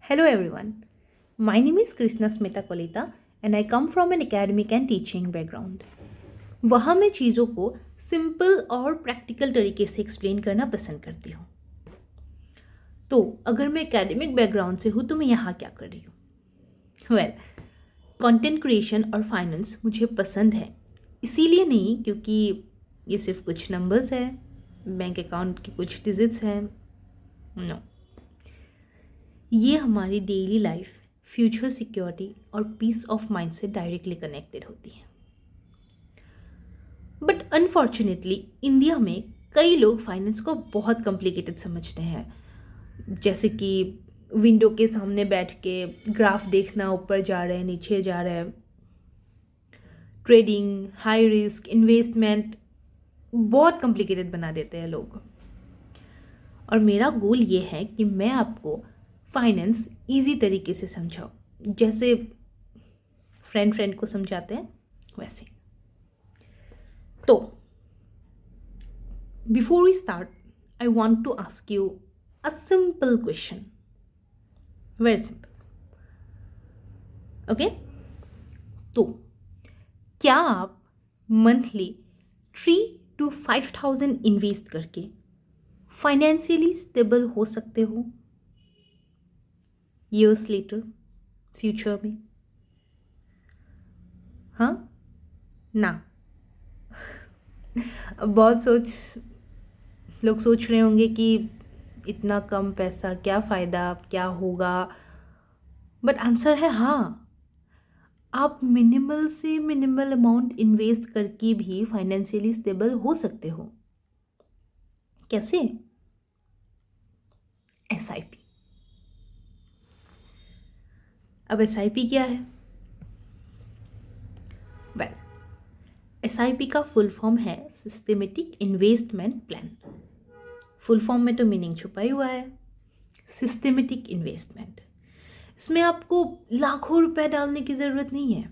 Hello everyone. My name is Krishna Smita Kolita and I come from an academic and teaching background. वहाँ मैं चीज़ों को simple और practical तरीके से एक्सप्लेन करना पसंद करती हूँ। तो अगर मैं एकेडमिक बैकग्राउंड से हूँ तो मैं यहाँ क्या कर रही हूँ? कंटेंट क्रिएशन और फाइनेंस मुझे पसंद है, इसीलिए नहीं क्योंकि ये सिर्फ कुछ नंबर्स है, बैंक अकाउंट के कुछ डिजिट्स हैं। नो, ये हमारी डेली लाइफ, फ्यूचर सिक्योरिटी और पीस ऑफ माइंड से डायरेक्टली कनेक्टेड होती है। बट अनफॉर्चुनेटली इंडिया में कई लोग फाइनेंस को बहुत कॉम्प्लिकेटेड समझते हैं, जैसे कि विंडो के सामने बैठ के ग्राफ देखना, ऊपर जा रहे हैं नीचे जा रहे हैं। ट्रेडिंग, हाई रिस्क इन्वेस्टमेंट बहुत कॉम्प्लिकेटेड बना देते हैं लोग। और मेरा गोल ये है कि मैं आपको फाइनेंस इजी तरीके से समझाऊं, जैसे फ्रेंड को समझाते हैं वैसे। तो before we start I want to ask you a simple question, very simple. Okay, तो क्या आप मंथली 3 to 5,000 इन्वेस्ट करके फाइनेंशियली स्टेबल हो सकते हो ईयर्स लेटर, फ्यूचर में? हाँ ना? बहुत लोग सोच रहे होंगे कि इतना कम पैसा, क्या फ़ायदा, क्या होगा। बट आंसर है हाँ, आप मिनिमल से मिनिमल अमाउंट इन्वेस्ट करके भी फाइनेंशियली स्टेबल हो सकते हो। कैसे? एसआईपी। अब एसआईपी क्या है? वेल, एसआईपी का फुल फॉर्म है systematic investment plan. Full form में तो मीनिंग छुपा ही हुआ है, सिस्टमेटिक इन्वेस्टमेंट। इसमें आपको लाखों रुपए डालने की ज़रूरत नहीं है।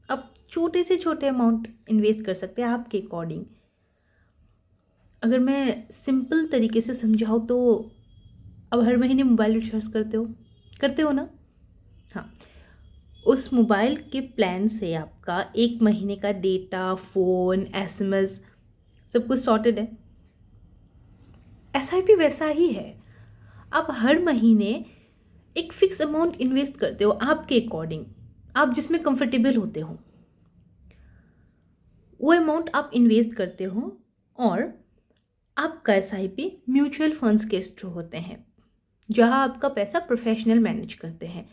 आप छोटे से छोटे अमाउंट इन्वेस्ट कर सकते हैं आपके अकॉर्डिंग। अगर मैं सिंपल तरीके से समझाऊँ तो अब हर महीने मोबाइल रिचार्ज करते हो ना? हाँ, उस मोबाइल के प्लान से आपका एक महीने का डेटा, फ़ोन, एसएमएस सब कुछ सॉर्टेड है। एसआईपी वैसा ही है। आप हर महीने एक फिक्स अमाउंट इन्वेस्ट करते हो आपके अकॉर्डिंग, आप जिसमें कंफर्टेबल होते हो वो अमाउंट आप इन्वेस्ट करते हो। और आपका एसआईपी म्यूचुअल फंड्स के थ्रू होते हैं, जहां आपका पैसा प्रोफेशनल मैनेज करते हैं।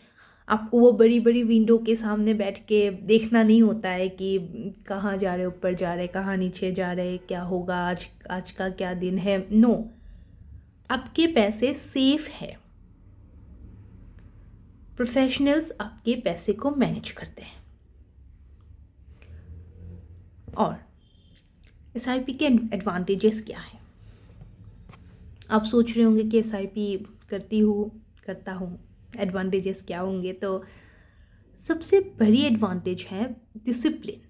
आपको वो बड़ी बड़ी विंडो के सामने बैठ के देखना नहीं होता है कि कहाँ जा रहे, ऊपर जा रहे, कहाँ नीचे जा रहे, क्या होगा, आज का क्या दिन है। नो, आपके पैसे सेफ है, प्रोफेशनल्स आपके पैसे को मैनेज करते हैं। और एसआईपी के एडवांटेजेस क्या है? आप सोच रहे होंगे कि एसआईपी करता हूँ, एडवांटेजेस क्या होंगे? तो सबसे बड़ी एडवांटेज है डिसिप्लिन।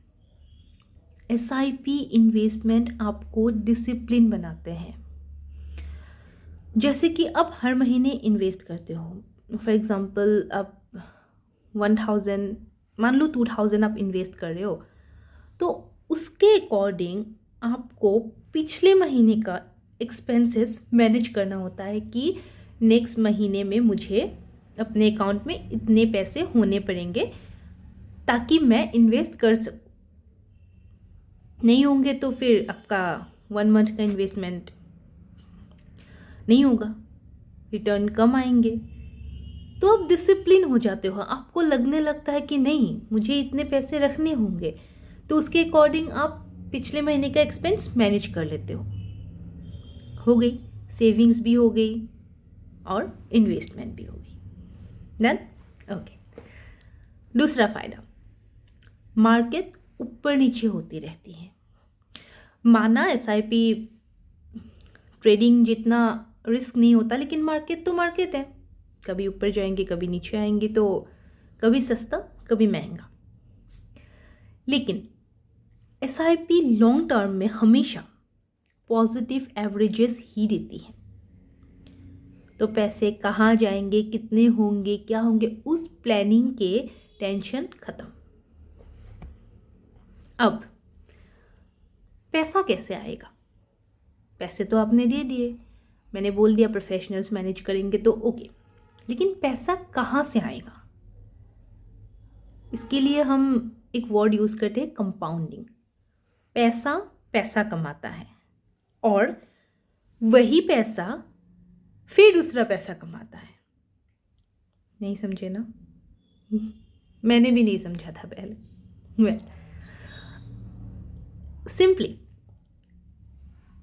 एसआईपी इन्वेस्टमेंट आपको डिसिप्लिन बनाते हैं। जैसे कि आप हर महीने इन्वेस्ट करते हो, फॉर एग्जांपल आप 1,000, मान लो 2,000 आप इन्वेस्ट कर रहे हो, तो उसके अकॉर्डिंग आपको पिछले महीने का एक्सपेंसेस मैनेज करना होता है कि नेक्स्ट महीने में मुझे अपने अकाउंट में इतने पैसे होने पड़ेंगे ताकि मैं इन्वेस्ट कर सकूं। नहीं होंगे तो फिर आपका 1 मंथ का इन्वेस्टमेंट नहीं होगा, रिटर्न कम आएंगे। तो आप डिसिप्लिन हो जाते हो, आपको लगने लगता है कि नहीं, मुझे इतने पैसे रखने होंगे, तो उसके अकॉर्डिंग आप पिछले महीने का एक्सपेंस मैनेज कर लेते हो गई, सेविंग्स भी हो गई और इन्वेस्टमेंट भी हो गई। डन? ओके। दूसरा फायदा, मार्केट ऊपर नीचे होती रहती है। माना एसआईपी ट्रेडिंग जितना रिस्क नहीं होता, लेकिन मार्केट तो मार्केट है, कभी ऊपर जाएंगे कभी नीचे आएंगे, तो कभी सस्ता कभी महंगा। लेकिन एसआईपी लॉन्ग टर्म में हमेशा पॉजिटिव एवरेजेस ही देती है। तो पैसे कहाँ जाएंगे, कितने होंगे, क्या होंगे, उस प्लानिंग के टेंशन खत्म। अब पैसा कैसे आएगा? पैसे तो आपने दे दिए, मैंने बोल दिया प्रोफेशनल्स मैनेज करेंगे तो ओके, लेकिन पैसा कहाँ से आएगा? इसके लिए हम एक वर्ड यूज़ करते हैं, कंपाउंडिंग। पैसा पैसा कमाता है और वही पैसा फिर दूसरा पैसा कमाता है। नहीं समझे ना? मैंने भी नहीं समझा था पहले। सिंपली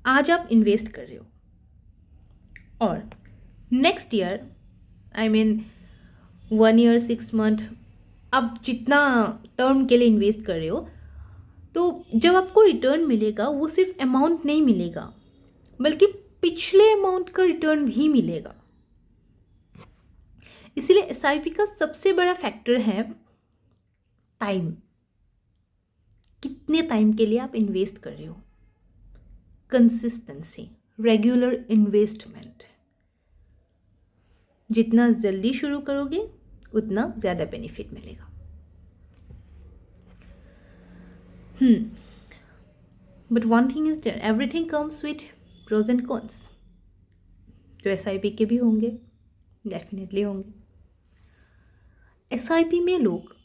आज आप इन्वेस्ट कर रहे हो और next year, I mean 1 year 6 month, आप जितना टर्म के लिए इन्वेस्ट कर रहे हो, तो जब आपको रिटर्न मिलेगा वो सिर्फ अमाउंट नहीं मिलेगा, बल्कि पिछले अमाउंट का रिटर्न भी मिलेगा। इसलिए एसआईपी का सबसे बड़ा फैक्टर है टाइम। कितने टाइम के लिए आप इन्वेस्ट कर रहे हो? Consistency, regular investment. जितना जल्दी शुरू करोगे उतना ज़्यादा बेनिफिट मिलेगा। But one thing is there, everything comes with pros and cons. तो एसआईपी के भी होंगे, डेफिनेटली होंगे। एसआईपी में लोग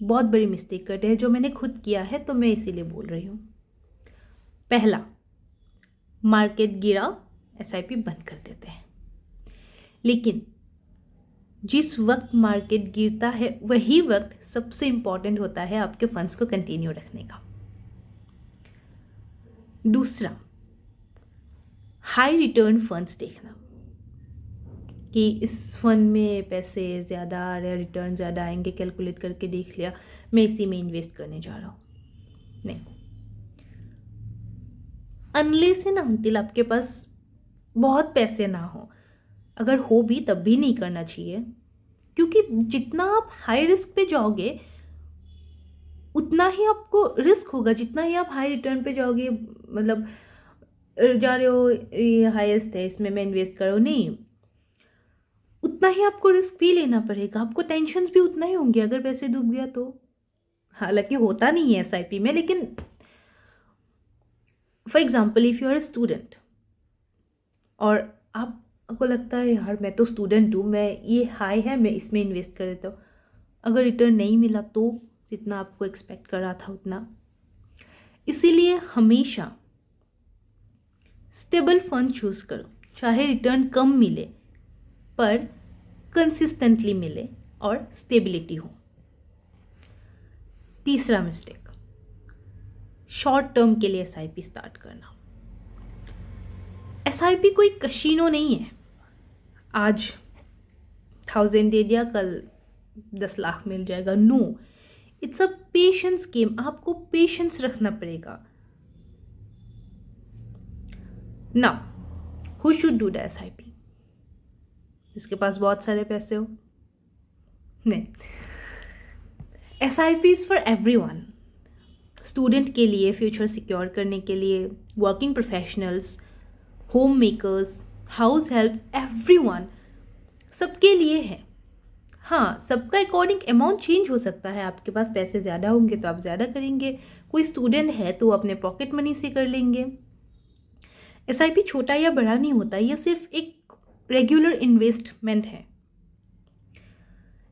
बहुत बड़ी मिस्टेक करते हैं, जो मैंने खुद किया है तो मैं इसीलिए बोल रही हूँ। पहला, मार्केट गिरा, एसआईपी बंद कर देते हैं। लेकिन जिस वक्त मार्केट गिरता है वही वक्त सबसे इम्पॉर्टेंट होता है आपके फंड्स को कंटिन्यू रखने का। दूसरा, हाई रिटर्न फंड्स देखना कि इस फंड में पैसे ज़्यादा आ रहे हैं, रिटर्न ज़्यादा आएंगे, कैलकुलेट करके देख लिया, मैं इसी में इन्वेस्ट करने जा रहा हूँ। नहीं, अनलेस एंड अनटिल आपके पास बहुत पैसे ना हो, अगर हो भी तब भी नहीं करना चाहिए, क्योंकि जितना आप हाई रिस्क पे जाओगे उतना ही आपको रिस्क होगा। जितना ही आप हाई रिटर्न पे जाओगे, मतलब जा रहे हो ये हाईएस्ट है इसमें मैं इन्वेस्ट कर रहा हूँ, नहीं, उतना ही आपको रिस्क भी लेना पड़ेगा, आपको टेंशन भी उतना ही होंगे अगर पैसे डूब गया तो। हालांकि होता नहीं है एसआईपी में, लेकिन for example if you are a student और आपको लगता है यार मैं तो स्टूडेंट हूँ, मैं ये हाई है मैं इसमें इन्वेस्ट कर देता हूँ, अगर रिटर्न नहीं मिला तो जितना आपको एक्सपेक्ट कर रहा था उतना। इसीलिए हमेशा स्टेबल फंड चूज़ करो, चाहे रिटर्न कम मिले पर कंसिस्टेंटली मिले और स्टेबिलिटी हो। तीसरा मिस्टेक, शॉर्ट टर्म के लिए एसआईपी स्टार्ट करना। एसआईपी कोई कशीनो नहीं है, आज 1000 दे दिया कल 10 लाख मिल जाएगा। No, it's a patience game, आपको पेशेंस रखना पड़ेगा। Now who should do the SIP? जिसके पास बहुत सारे पैसे हो? नहीं, SIP is for everyone. Student के लिए, फ्यूचर सिक्योर करने के लिए, working professionals, home makers, house help, everyone, सबके लिए है। हाँ, सबका अकॉर्डिंग अमाउंट चेंज हो सकता है। आपके पास पैसे ज़्यादा होंगे तो आप ज़्यादा करेंगे, कोई स्टूडेंट है तो अपने पॉकेट मनी से कर लेंगे। एसआईपी छोटा या बड़ा नहीं होता, ये सिर्फ एक रेगुलर इन्वेस्टमेंट है।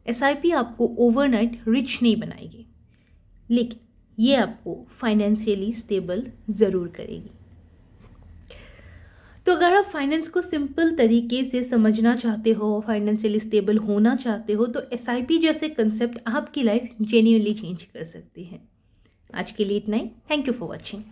एसआईपी आपको ओवरनाइट रिच नहीं बनाएगी, लेकिन ये आपको फाइनेंशियली स्टेबल ज़रूर करेगी। तो अगर आप फाइनेंस को सिंपल तरीके से समझना चाहते हो, फाइनेंशियली स्टेबल होना चाहते हो, तो एसआईपी जैसे कंसेप्ट आपकी लाइफ जेन्युइनली चेंज कर सकती है। आज के लिए इतना ही। Thank you for watching.